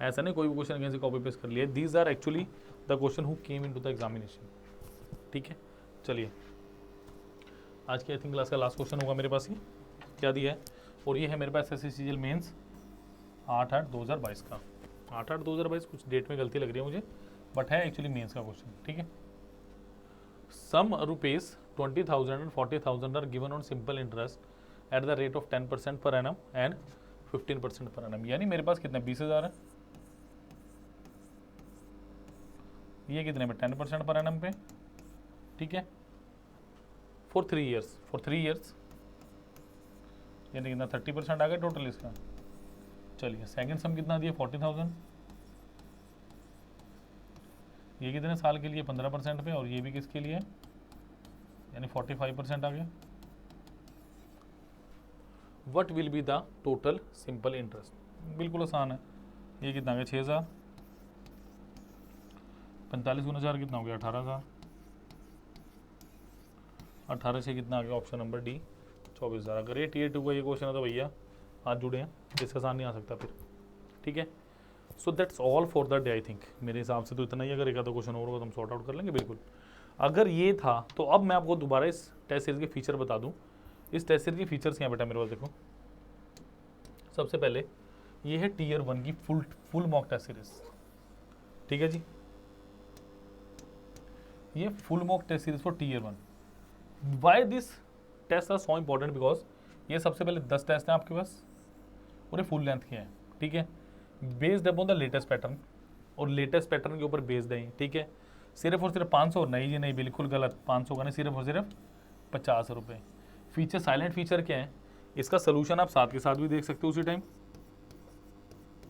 ऐसा नहीं कोई भी क्वेश्चन कहीं से कॉपी पेस्ट कर लिया। These are actually the question who came into the examination. ठीक है, चलिए आज की आई थिंक क्लास का लास्ट क्वेश्चन होगा मेरे पास। ये क्या दिया है, और ये है मेरे पास SSCGL मेंस 8/8/2022 का। 8/8/2022 कुछ डेट में गलती लग रही है मुझे, बट है एक्चुअली मेंस का क्वेश्चन। ठीक है, sum rupees 20,000 and 40,000 are given on simple interest at the rate of 10% per annum and 15% per annum. यानी मेरे पास कितने 20,000 है, ये कितने में 10% पर एनम पे। ठीक है, फॉर 3 ईयर्स यानी कितना 30% आ गया टोटल इसका। चलिए सेकंड सम कितना दिया 40,000, ये कितने साल के लिए 15% पे, और ये भी किसके लिए यानी 45% आ गया। What will be the total simple interest, बिल्कुल आसान है। ये कितना आ गया 6,000, 45 गुना 4 कितना हो गया 18,000, 18 से कितना आ गया ऑप्शन नंबर डी 24,000। अगर ये Tier 2 का ये क्वेश्चन है तो भैया हाथ जुड़े हैं, इसका आसान नहीं आ सकता फिर। ठीक है, so that's all for the day. I think मेरे हिसाब से तो इतना ही। अगर एक आधा क्वेश्चन और होगा तो हम सॉर्ट आउट कर लेंगे बिल्कुल। अगर ये था तो अब मैं आपको दोबारा इस टेस्ट सीरीज के फीचर बता दूं। इस टेस्ट सीरीज के फीचर्स क्या बेटा मेरे पास देखो। सबसे पहले ये है Tier 1 की फुल मॉक टेस्ट सीरीज। ठीक है जी, ये full mock test series for Tier 1। Why this test are so important, because ये सबसे पहले 10 टेस्ट हैं आपके पास और ये फुल लेंथ के हैं। ठीक है, based upon the latest pattern, और लेटेस्ट पैटर्न के ऊपर बेस्ड है। ठीक है, सिर्फ और सिर्फ 500 नहीं जी नहीं, बिल्कुल गलत। 500 का नहीं, सिर्फ और सिर्फ 50 रुपये। फीचर साइलेंट फीचर क्या है, इसका सोल्यूशन आप साथ के साथ भी देख सकते हो उसी टाइम।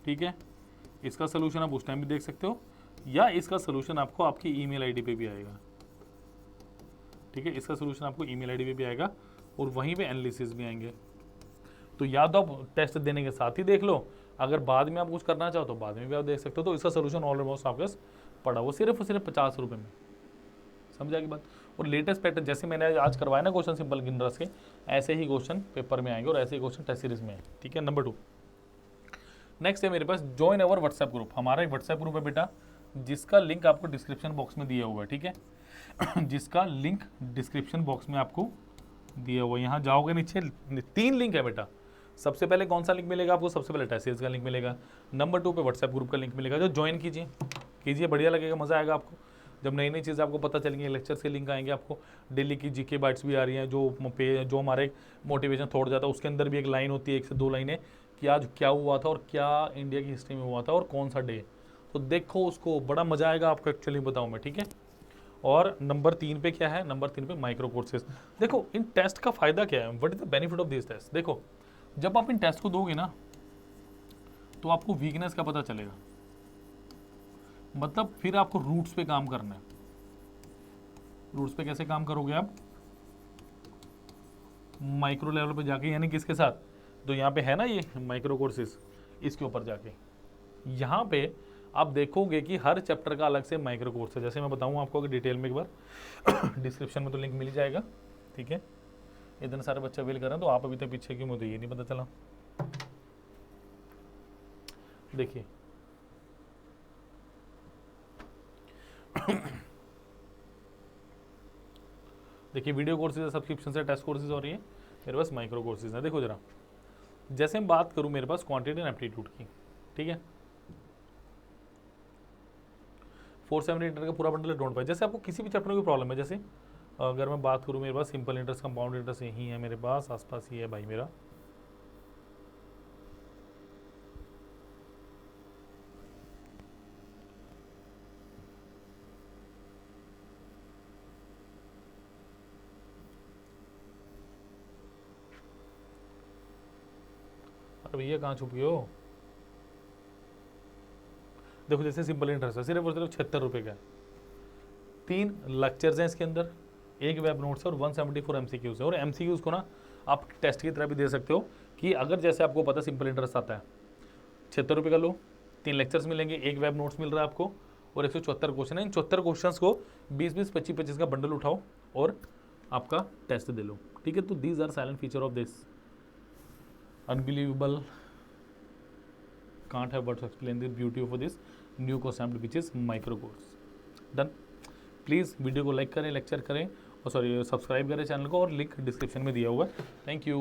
ठीक है, इसका सोल्यूशन आप उस टाइम भी देख सकते हो, या इसका सोल्यूशन आपको आपकी ईमेल आईडी पे भी आएगा। ठीक है, इसका सोल्यूशन आपको ईमेल आईडी पे भी आएगा और वहीं पे एनालिसिस भी आएंगे। तो या तो आप टेस्ट देने के साथ ही देख लो, अगर बाद में आप कुछ करना चाहो तो बाद में भी आप देख सकते हो। तो इसका सोल्यूशन ऑलमोस्ट आपके पास पड़ा वो सिर्फ और सिर्फ 50 रुपये में। समझा की बात। और लेटेस्ट पैटर्न जैसे मैंने आज करवाया ना क्वेश्चन सिंपल गिनरस के, ऐसे ही क्वेश्चन पेपर में आएंगे और ऐसे ही क्वेश्चन टेस्ट सीरीज में है। ठीक है, नंबर 2 नेक्स्ट है मेरे पास ज्वाइन अवर व्हाट्सएप ग्रुप। हमारा एक व्हाट्सएप ग्रुप है बेटा, जिसका लिंक आपको डिस्क्रिप्शन बॉक्स में दिया हुआ है। ठीक है, जिसका लिंक डिस्क्रिप्शन बॉक्स में आपको दिया हुआ है। यहाँ जाओगे नीचे 3 लिंक है बेटा। सबसे पहले कौन सा लिंक मिलेगा आपको, सबसे पहले टेस्ट सीरीज का लिंक मिलेगा। नंबर 2 पे व्हाट्सएप ग्रुप का लिंक मिलेगा, जो ज्वाइन कीजिए, बढ़िया लगेगा, मज़ा आएगा आपको। जब नई नई चीज़ें आपको पता चलेंगी, लेक्चर्स के लिंक आएंगे आपको। डेली की जीके बाइट्स भी आ रही हैं, जो हमारे मोटिवेशन थोड़ा जाता है उसके अंदर भी एक लाइन होती है, 1 से 2 लाइनें, कि आज क्या हुआ था और क्या इंडिया की हिस्ट्री में हुआ था और कौन सा डे। तो देखो उसको, बड़ा मजा आएगा आपको, एक्चुअली बताऊँ मैं। ठीक है, और नंबर 3 पे क्या है, नंबर 3 पे माइक्रो कोर्सेज। देखो इन टेस्ट का फायदा क्या है, what is the benefit of this test. देखो जब आप इन टेस्ट को दोगे ना तो आपको वीकनेस का पता चलेगा, मतलब फिर आपको रूट्स पे काम करना है। रूट्स पे कैसे काम करोगे आप, माइक्रो लेवल पे जाके, यानी किसके साथ, तो यहाँ पे है ना ये माइक्रो कोर्सेज, इसके ऊपर जाके यहाँ पे आप देखोगे कि हर चैप्टर का अलग से माइक्रो कोर्स है। जैसे मैं बताऊँ आपको अगर डिटेल में एक बार डिस्क्रिप्शन में तो लिंक मिल ही जाएगा। ठीक है, इतने सारे बच्चे अवेल कर रहे हैं, तो आप अभी तक पीछे क्यों, मुझे ये नहीं पता चला। देखिए देखिए वीडियो कोर्सेज सब्सक्रिप्शन से टेस्ट कोर्सेज हो रही है, मेरे पास माइक्रो कोर्सेज है। देखो जरा, जैसे मैं बात करूं मेरे पास क्वांटिटी एंड एप्टीट्यूड की। ठीक है, 470 इंटर का पूरा बंडल डोंट पाई। जैसे आपको किसी भी चैप्टर की प्रॉब्लम है, जैसे अगर मैं बात करूं मेरे पास सिंपल इंटरेस्ट, कंपाउंड इंटरेस्ट यही है मेरे पास, आसपास ही है भाई मेरा। अरे भैया कहाँ छुप गए हो? देखो जैसे सिंपल इंटरेस्ट है, सिर्फ और सिर्फ 76 रुपये का है। 3 लेक्चर्स हैं इसके अंदर, एक वेब नोट्स है और 174 MCQs है। और MCQs को ना आप टेस्ट की तरह भी दे सकते हो कि अगर जैसे आपको पता सिंपल इंटरेस्ट आता है, 76 रुपये का लो, 3 लेक्चर्स मिलेंगे, एक वेब नोट्स मिल रहा है आपको और 174 क्वेश्चन है। इन 74 क्वेश्चन को 20-20, 25-25 का बंडल उठाओ और आपका टेस्ट दे लो, ठीक है। तो these are silent feature of this unbelievable, can't have words to explain the beauty of this new concept which is micro course. Done. Please video को लाइक करें, लेक्चर करें और सॉरी सब्सक्राइब करें चैनल को, और लिंक डिस्क्रिप्शन में दिया हुआ है। Thank you.